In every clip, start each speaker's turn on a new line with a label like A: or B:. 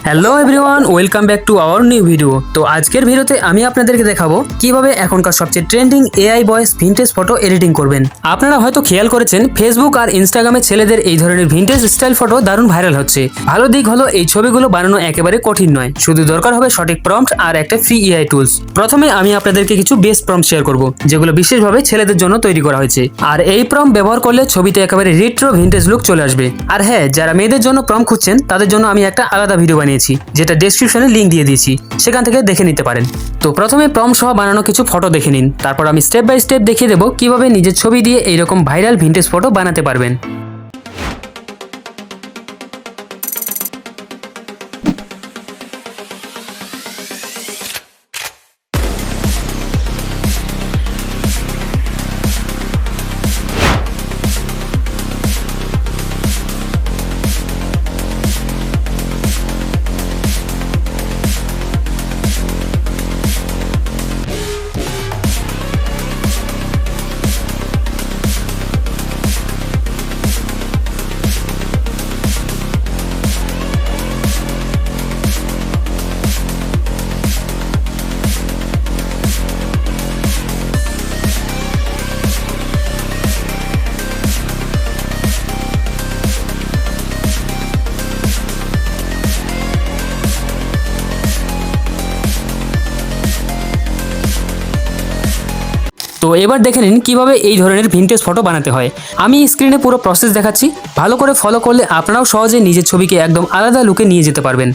A: Hello everyone, welcome back to our new video. তো আজকের ভিডিওতে আমি আপনাদেরকে দেখাবো কিভাবে এখনকার সবচেয়ে trending AI voice vintage photo editing করবেন। আপনারা হয়তো খেয়াল করেছেন ফেসবুক আর ইনস্টাগ্রামে ছেলেদের এই ধরনের ভিনটেজ স্টাইল ফটো দারুণ ভাইরাল হচ্ছে। ভালো দিক হলো এই ছবিগুলো বানানো একেবারে কঠিন নয়, শুধু দরকার হবে সঠিক প্রম্পট আর একটা ফ্রি এআই টুলস। প্রথমে আমি আপনাদেরকে কিছু বেস্ট প্রম্পট শেয়ার করব, যেগুলো বিশেষভাবে ছেলেদের জন্য তৈরি করা হয়েছে। আর এই প্রম্পট ব্যবহার করলে ছবিতে একেবারে রেট্রো ভিনটেজ লুক চলে আসবে। আর হ্যাঁ, যারা মেয়েদের জন্য প্রম্পট খুঁজছেন তাদের জন্য আমি একটা আলাদা ভিডিও বানিয়েছি, যেটা ডেসক্রিপশনে লিংক দিয়ে দিয়েছি, সেখান থেকে দেখে নিতে পারেন। তো প্রথমে প্রম্পট সহ বানানো কিছু ফটো দেখে নিন, তারপর আমি স্টেপ বাই স্টেপ দেখিয়ে দেবো কিভাবে নিজের ছবি দিয়ে এইরকম ভাইরাল ভিনটেজ ফটো বানাতে পারবেন। তো এবার দেখে নিন কিভাবে এই ধরনের ভিনটেজ ফটো বানাতে হয়। আমি স্ক্রিনে পুরো প্রসেস দেখাচ্ছি, ভালো করে ফলো করলে আপনারাও সহজে নিজের ছবিকে একদম আলাদা লুকে নিয়ে যেতে পারবেন।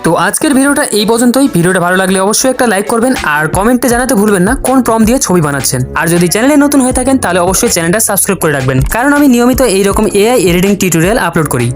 A: তো আজকের ভিডিওটা এই পর্যন্তই। ভিডিওটা ভালো লাগলে অবশ্যই একটা লাইক করবেন আর কমেন্টে জানাতে ভুলবেন না কোন প্রম্পট দিয়ে ছবি বানাচ্ছেন। আর যদি চ্যানেলে নতুন হয়ে থাকেন তাহলে অবশ্যই চ্যানেলটা সাবস্ক্রাইব করে রাখবেন, কারণ আমি নিয়মিত এইরকম এআই এডিটিং টিউটোরিয়াল আপলোড করি।